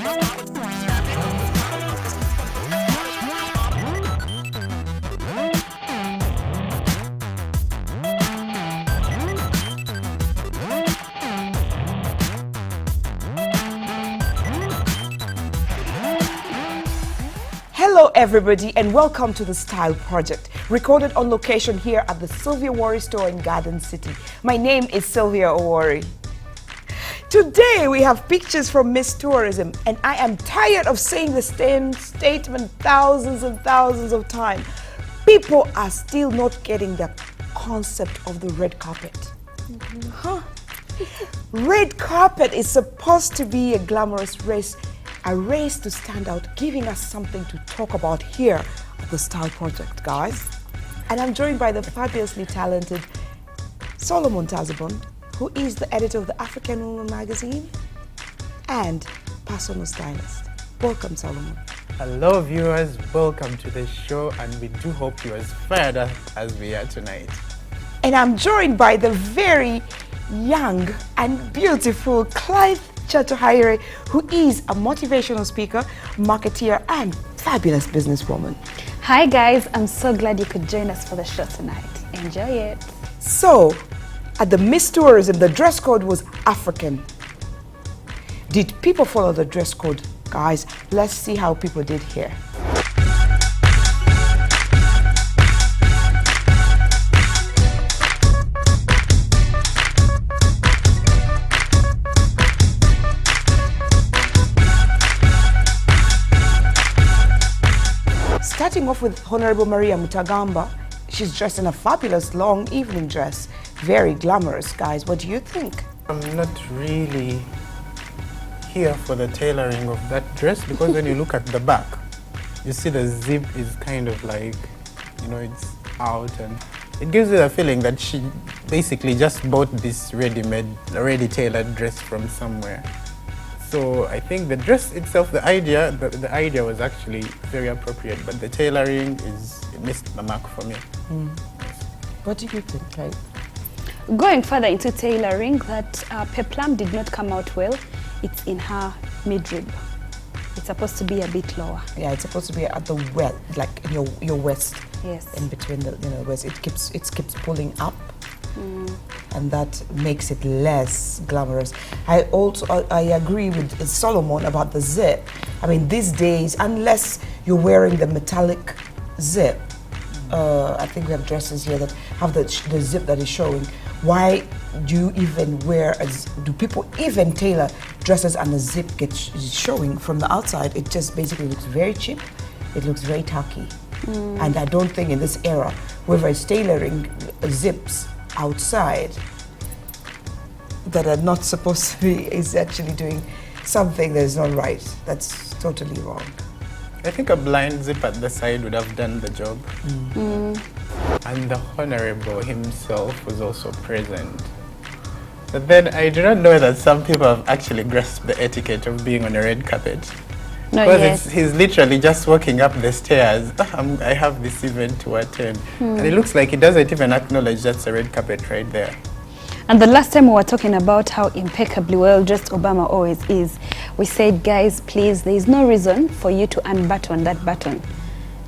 Hello everybody and welcome to the Style Project, recorded on location here at the Sylvia Owori store in Garden City. My name is Sylvia Owori. Today we have pictures from Miss Tourism, and I am tired of saying the same statement thousands and thousands of times. People are still not getting the concept of the red carpet. Red carpet is supposed to be a glamorous race, a race to stand out, giving us something to talk about here at the Style Project, guys. And I'm joined by the fabulously talented Solomon Tazabon, who is the editor of the African Woman magazine and personal stylist. Welcome, Solomon. Hello viewers, welcome to the show, and we do hope you're as fired up as we are tonight. And I'm joined by the very young and beautiful Clive Chatuhaire, who is a motivational speaker, marketeer, and fabulous businesswoman. Hi guys, I'm so glad you could join us for the show tonight. Enjoy it. So, at the Miss Tourism, the dress code was African. Did people follow the dress code? Guys, let's see how people did here. Starting off with Honorable Maria Mutagamba, she's dressed in a fabulous long evening dress. Very glamorous, guys. What do you think? I'm not really here for the tailoring of that dress, because when you look at the back, you see the zip is kind of like, you know, it's out, and it gives you the feeling that she basically just bought this ready-made, ready-tailored dress from somewhere. So I think the dress itself, the idea was actually very appropriate, but the tailoring it missed the mark for me. What do you think, Kate? Going further into tailoring, that peplum did not come out well. It's in her midrib. It's supposed to be a bit lower. Yeah, it's supposed to be at the well, like in your waist. Yes. In between the waist, it keeps pulling up, and that makes it less glamorous. I agree with Solomon about the zip. I mean, these days, unless you're wearing the metallic zip, I think we have dresses here that have the zip that is showing. Why do you even do people even tailor dresses and the zip is showing from the outside? It just basically looks very cheap. It looks very tacky. And I don't think in this era, whoever is tailoring zips outside that are not supposed to be is actually doing something that is not right. That's totally wrong. I think a blind zip at the side would have done the job. And the Honorable himself was also present. But then I do not know that some people have actually grasped the etiquette of being on a red carpet. Not because yet. he's literally just walking up the stairs. I have this event to attend. And it looks like he doesn't even acknowledge that's a red carpet right there. And the last time we were talking about how impeccably well dressed Obama always is, we said, guys, please, there is no reason for you to unbutton that button.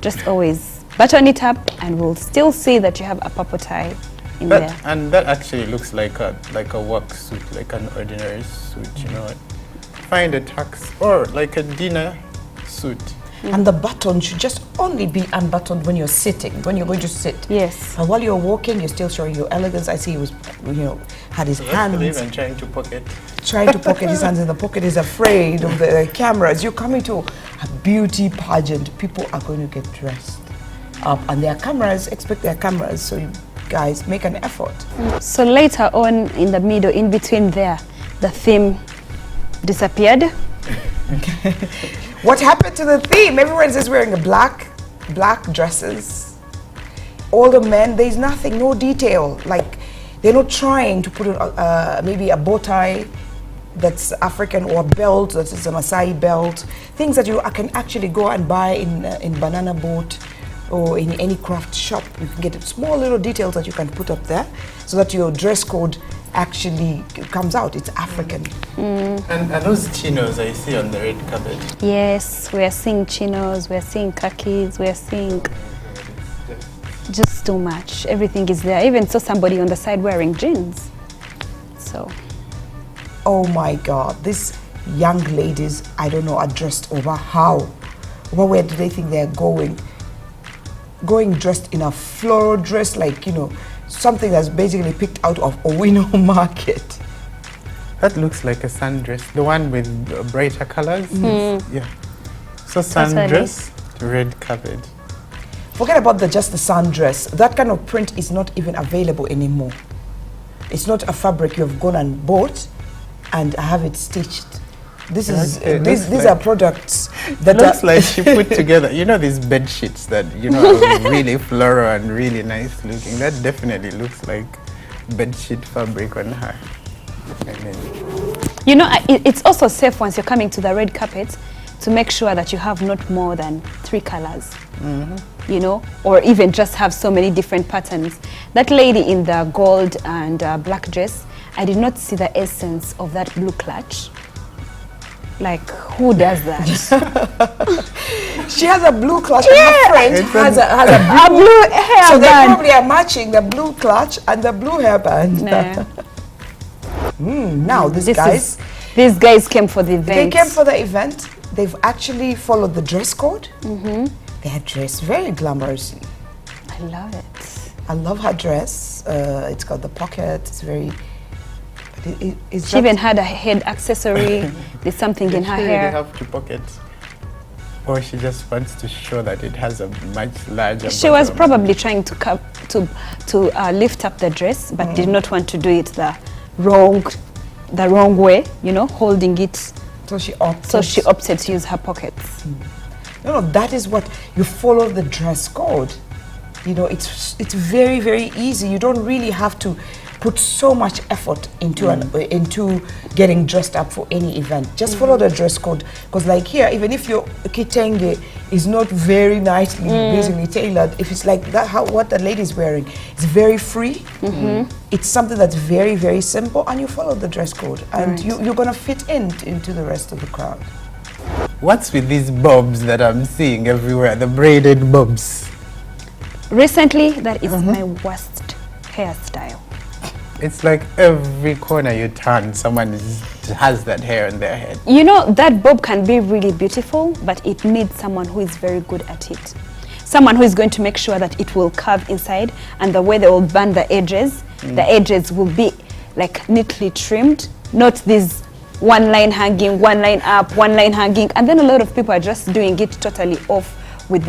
Just always button it up, and we'll still see that you have a purple tie in there. And that actually looks like a work suit, like an ordinary suit, you know. Find a tux or like a dinner suit. And the button should just only be unbuttoned when you're sitting, when you're going to sit. Yes. And while you're walking, you're still showing your elegance. I see he was, had his hands. Even trying to pocket His hands in the pocket. He's afraid of the cameras. You're coming to a beauty pageant. People are going to get dressed up, and their cameras expect their cameras. So you guys make an effort. So later on, in the middle, in between there, the theme disappeared. What happened to the theme? Everyone is just wearing a black dresses. All the men, there's nothing, no detail. Like, they're not trying to put maybe a bow tie that's African, or a belt that is a Maasai belt. Things that I can actually go and buy in Banana Boat or in any craft shop. You can get small little details that you can put up there so that your dress code actually comes out. It's African. And those chinos I see on the red carpet. Yes, we are seeing chinos, we are seeing khakis, we are seeing just too much. Everything is there. I even saw somebody on the side wearing jeans. So, Oh my God, these young ladies, I don't know, are dressed over how? Well, where do they think they're going? Going dressed in a floral dress, like, you know, something that's basically picked out of Owino Market. That looks like a sundress, the one with brighter colors. Yeah. So sundress, red carpet. Forget about just the sundress. That kind of print is not even available anymore. It's not a fabric you've gone and bought and have it stitched. This is these are products that Looks are like she put together, you know, these bed sheets that, you know, are really floral and really nice looking. That definitely looks like bed sheet fabric on her. I mean, you know, it's also safe once you're coming to the red carpet to make sure that you have not more than 3 colors. You know, or even just have so many different patterns. That lady in the gold and black dress, I did not see the essence of that blue clutch. Like, who does that? she has a blue clutch and her friend has A blue hairband. so they probably are matching the blue clutch and the blue hairband. Nah. Now these These guys came for the event. they came for the event. They've actually followed the dress code. They are dressed very glamorously. I love it. I love her dress. It's got the pocket. It's very. It's She even had a head accessory. There's something in her They hair. have 2 pockets. Or she just wants to show that it has a much larger She was bottom. probably trying to lift up the dress, but did not want to do it the wrong way. You know, holding it. So she opted. So she opted to use her pockets. No, that is what you follow the dress code. You know, it's very, very easy. You don't really have to put so much effort into into getting dressed up for any event. Just follow the dress code, because like here, even if your kitenge is not very nicely basically tailored, if it's like that, what the lady's wearing, it's very free. It's something that's very, very simple, and you follow the dress code, and you're gonna fit into the rest of the crowd. What's with these bobs that I'm seeing everywhere? The braided bobs. Recently, that is my worst hairstyle. It's like every corner you turn, someone has that hair on their head. You know, that bob can be really beautiful, but it needs someone who is very good at it. Someone who is going to make sure that it will curve inside, and the way they will band the edges will be like neatly trimmed, not this one line hanging, one line up, one line hanging. And then a lot of people are just doing it totally off with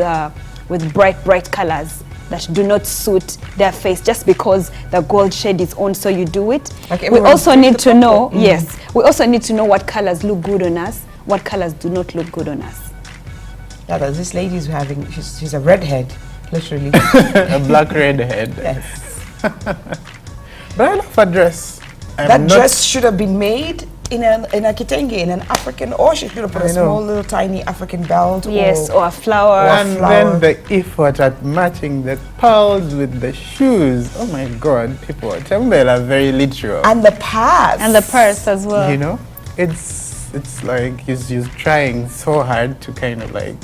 bright colors that do not suit their face, just because the gold shade is on, so you do it. Like we also need to know, yes, we also need to know what colors look good on us, what colors do not look good on us. Yeah, this lady's having, she's a redhead, literally. A black redhead. Yes. But I love her dress. That dress should have been made in a kitenge, in an African, or she should have put a small little tiny African belt. Yes, or a flower. And then the effort at matching the pearls with the shoes. Oh my God, people at Temple are very literal. And the purse. And the purse as well. You know, it's like you're trying so hard to kind of like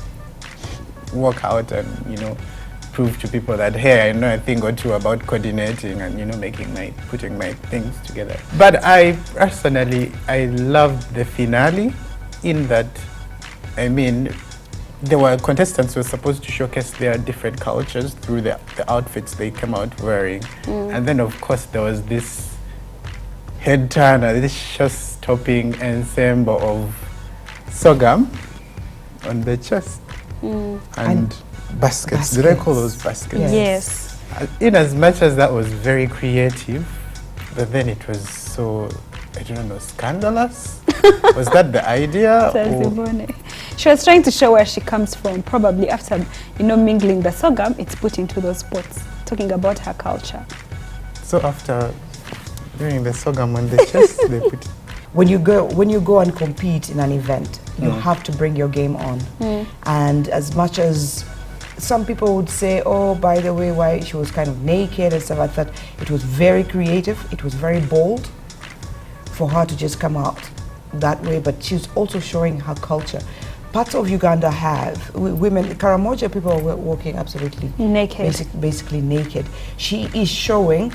work out and, you know, prove to people that, hey, I know a thing or two about coordinating and, you know, putting my things together. But I personally, I loved the finale in that, I mean, there were contestants who were supposed to showcase their different cultures through the outfits they came out wearing. And then, of course, there was this head turner, this show-stopping ensemble of sorghum on the chest. And baskets. Did I call those baskets? Yes. In as much as that was very creative, but then it was so, I don't know, scandalous? Was that the idea? She was trying to show where she comes from. Probably after, you know, mingling the sorghum, it's put into those pots, talking about her culture. So after doing the sorghum on the chest, they put it. When you go and compete in an event, you have to bring your game on. And as much as some people would say, oh, by the way, why she was kind of naked and stuff like that, it was very creative, it was very bold. for her to just come out that way, but she's also showing her culture. Parts of Uganda have women, Karamoja people were walking absolutely Naked. basically naked. She is showing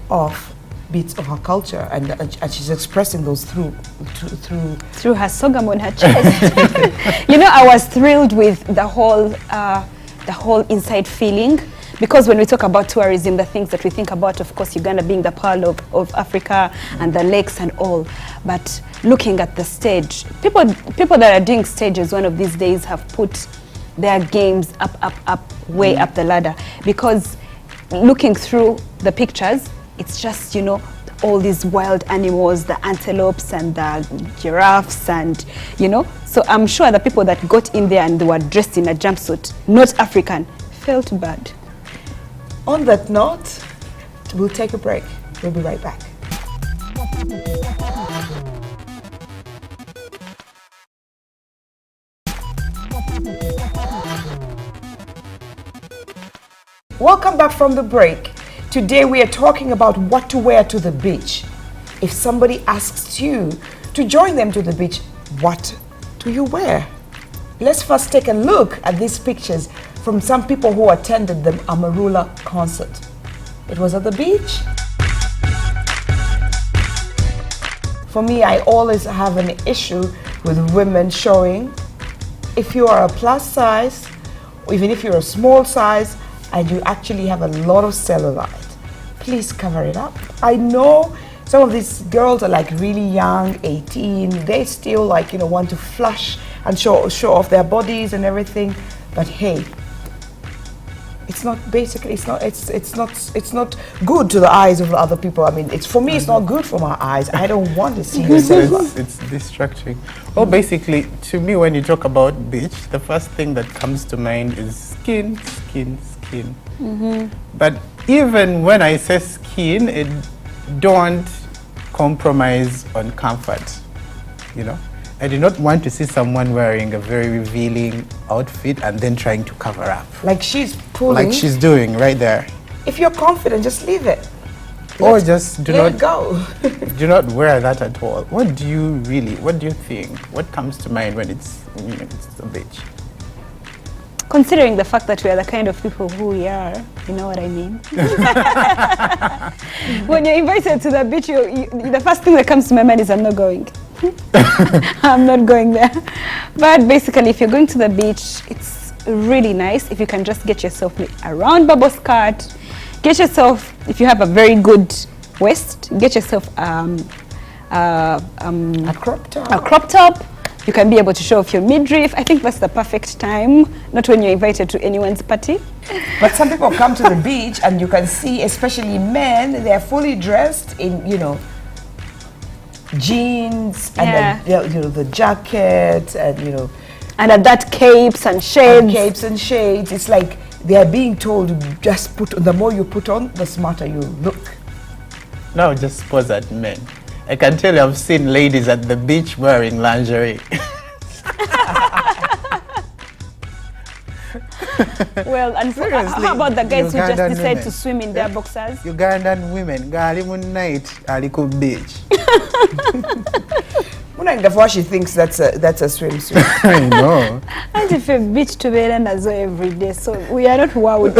off bits of her culture, and she's expressing those through her sogam on her chest. You know, I was thrilled with the whole inside feeling, because when we talk about tourism, the things that we think about, of course, Uganda being the pearl of Africa and the lakes and all, but looking at the stage, people that are doing stages one of these days have put their games up, way up the ladder, because looking through the pictures, it's just, you know, all these wild animals, the antelopes and the giraffes, and, you know, so I'm sure the people that got in there and they were dressed in a jumpsuit, not African, felt bad. On that note, we'll take a break. We'll be right back. Welcome back from the break. Today we are talking about what to wear to the beach. If somebody asks you to join them to the beach, what do you wear? Let's first take a look at these pictures from some people who attended the Amarula concert. It was at the beach. For me, I always have an issue with women showing. If you are a plus size, or even if you're a small size, and you actually have a lot of cellulite, please cover it up. I know some of these girls are like really young, 18, they still like, you know, want to flush and show off their bodies and everything, but hey, it's not basically, it's not good to the eyes of the other people. I mean, it's for me, it's not good for my eyes. I don't want to see this. It's distracting. Well, basically, to me, when you talk about beach, the first thing that comes to mind is skin. But even when I say skin, it don't compromise on comfort, you know. I do not want to see someone wearing a very revealing outfit and then trying to cover up. Like she's pulling. Like she's doing right there. If you're confident, just leave it. Or just do let not it go. do not wear that at all. What do you think? What comes to mind when it's the beach? Considering the fact that we are the kind of people who we are, you know what I mean? When you're invited to the beach, the first thing that comes to my mind is I'm not going. I'm not going there. But basically, if you're going to the beach, it's really nice if you can just get yourself a round bubble skirt, get yourself, if you have a very good waist, get yourself a crop top. You can be able to show off your midriff. I think that's the perfect time, not when you're invited to anyone's party. But some people come to the beach and you can see, especially men, they're fully dressed in, you know, jeans and then, the jacket and, you know. And at that capes and shades. It's like they are being told to just put on, the more you put on, the smarter you look. Now just pause at men. I can tell you I've seen ladies at the beach wearing lingerie. Well, and how about the guys Ugandan who just decide women to swim in their boxers? Ugandan women, gali night, aliku beach. Before she thinks that's a swimsuit. I know. And if a beach to be every day, so we are not wowed.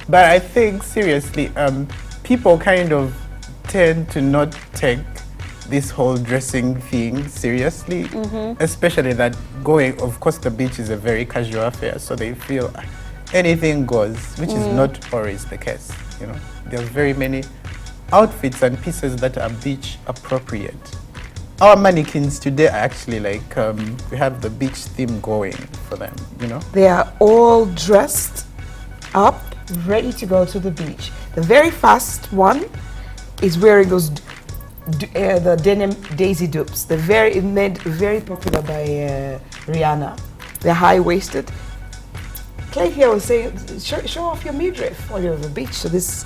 But I think seriously, people kind of tend to not take this whole dressing thing seriously, especially that going, of course the beach is a very casual affair, so they feel anything goes, which is not always the case, you know. There are very many outfits and pieces that are beach appropriate. Our mannequins today are actually like, we have the beach theme going for them, you know. They are all dressed up, ready to go to the beach. The very first one is wearing those the denim Daisy dupes. They're made very popular by Rihanna. They're high-waisted. Clay here was saying, show off your midriff while you're on the beach. So this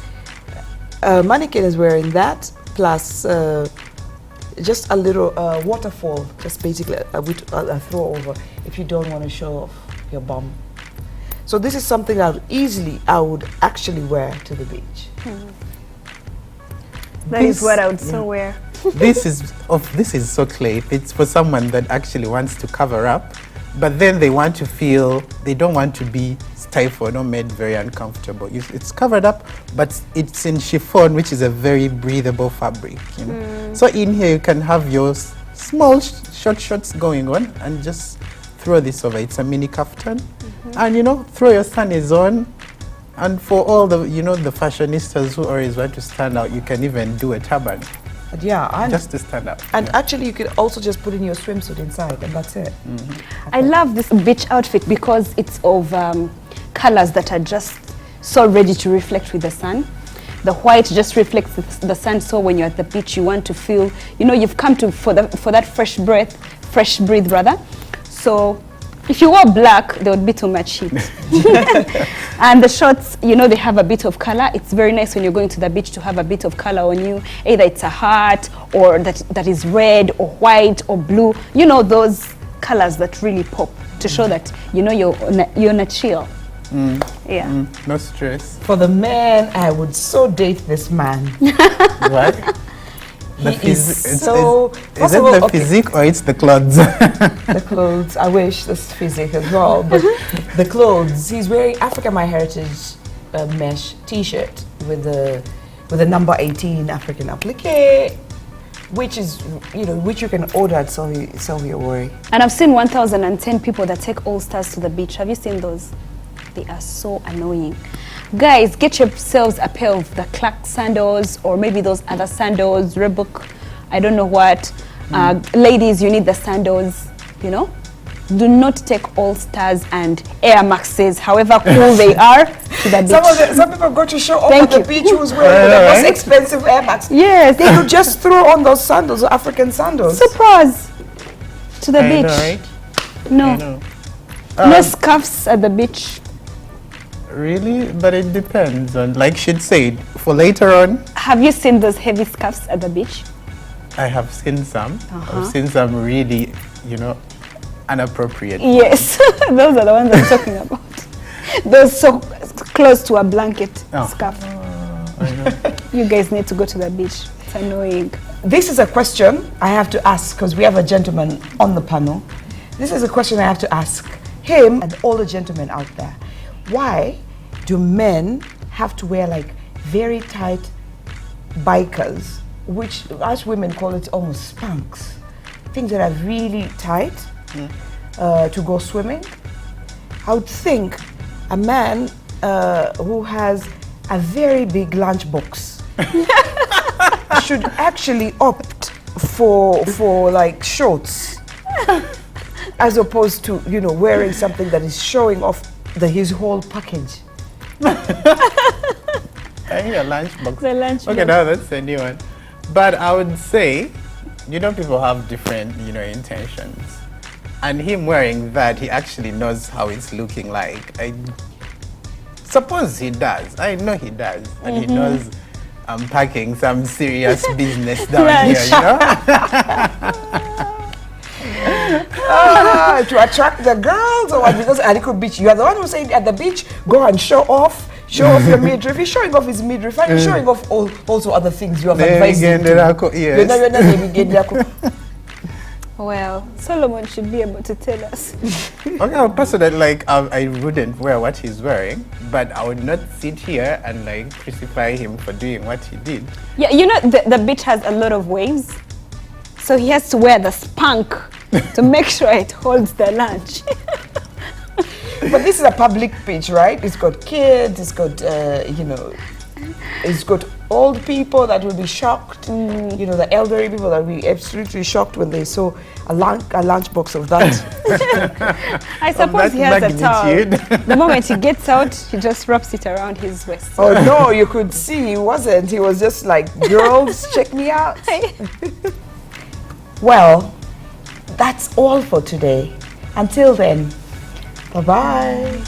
mannequin is wearing that, plus just a little waterfall, just basically a throw over if you don't want to show off your bum. So this is something I would actually wear to the beach. That is This- what I would so wear. this is so clear. It's for someone that actually wants to cover up, but then they want to feel, they don't want to be stifled or made very uncomfortable. It's covered up, but it's in chiffon, which is a very breathable fabric. You know? So in here you can have your small short shorts going on and just throw this over. It's a mini kaftan, and you know, throw your sunnies on. And for all the, you know, the fashionistas who always want to stand out, you can even do a turban But yeah, and, just to stand out. and Yeah. actually you could also just put in your swimsuit inside and that's it. I love this beach outfit because it's of colors that are just so ready to reflect with the sun. The white just reflects the sun, so when you're at the beach, you want to feel, you know, you've come to for that fresh breath rather. So if you wore black, there would be too much heat. And the shorts, you know, they have a bit of color. It's very nice when you're going to the beach to have a bit of color on you. Either it's a heart or that is red or white or blue. You know, those colors that really pop to show that, you know, you're on a chill. Yeah. No stress. For the man, I would so date this man. What? He is so. Is First it of all, the okay, physique or it's the clothes? the clothes. I wish this physique as well, but the clothes. He's wearing Africa My Heritage mesh T-shirt with the number 18 African applique, which is, you know, which you can order at Sylvia Worry. And I've seen 1,010 people that take All Stars to the beach. Have you seen those? They are so annoying. Guys, get yourselves a pair of the Clark sandals or maybe those other sandals, Reebok, I don't know what. Ladies, you need the sandals, you know. Do not take All Stars and Air Maxes, however cool they are, to the beach. Some people go to show off Thank at you. the beach who's wearing the most Right. expensive Air Max. Yes, They could just throw on those sandals, African sandals. surprise to the I beach. know, right? I No, know. no scarves at the beach. Really? But it depends on, like she'd said, for later on, Have you seen those heavy scarves at the beach? I have seen some. I've seen some really, you know, inappropriate. Yes, those are the ones I'm talking about. Those so close to a blanket Oh. scarf. I know. You guys need to go to the beach. It's annoying. This is a question I have to ask because we have a gentleman on the panel. This is a question I have to ask him and all the gentlemen out there. Why do men have to wear like very tight bikers, which us women call it almost spanks, things that are really tight to go swimming? I would think a man who has a very big lunchbox should actually opt for like shorts as opposed to, you know, wearing something that is showing off his whole package. I need a lunchbox. The lunchbox. Okay, now that's a new one. But I would say, you know, people have different, you know, intentions. And him wearing that, he actually knows how it's looking like. I suppose he does. I know he does. And he knows I'm packing some serious business down here, you know? To attract the girls or what? Because at Aliko Beach, you are the one who said at the beach, go and show off your midriff. He's showing off his midriff and he's showing off also other things you have advised him to. Yes. Well, Solomon should be able to tell us. Okay, I'll pass it that, like, I wouldn't wear what he's wearing, but I would not sit here and like crucify him for doing what he did. Yeah, you know, the beach has a lot of waves. So he has to wear the spunk to make sure it holds the lunch. But this is a public beach, right? It's got kids, it's got, you know, it's got old people that will be shocked, you know, the elderly people that will be absolutely shocked when they saw a lunchbox of that. I suppose he has a towel. magnitude. The moment he gets out, he just wraps it around his waist. Oh no, you could see he wasn't. He was just like, girls, check me out. Well, that's all for today. Until then, bye-bye.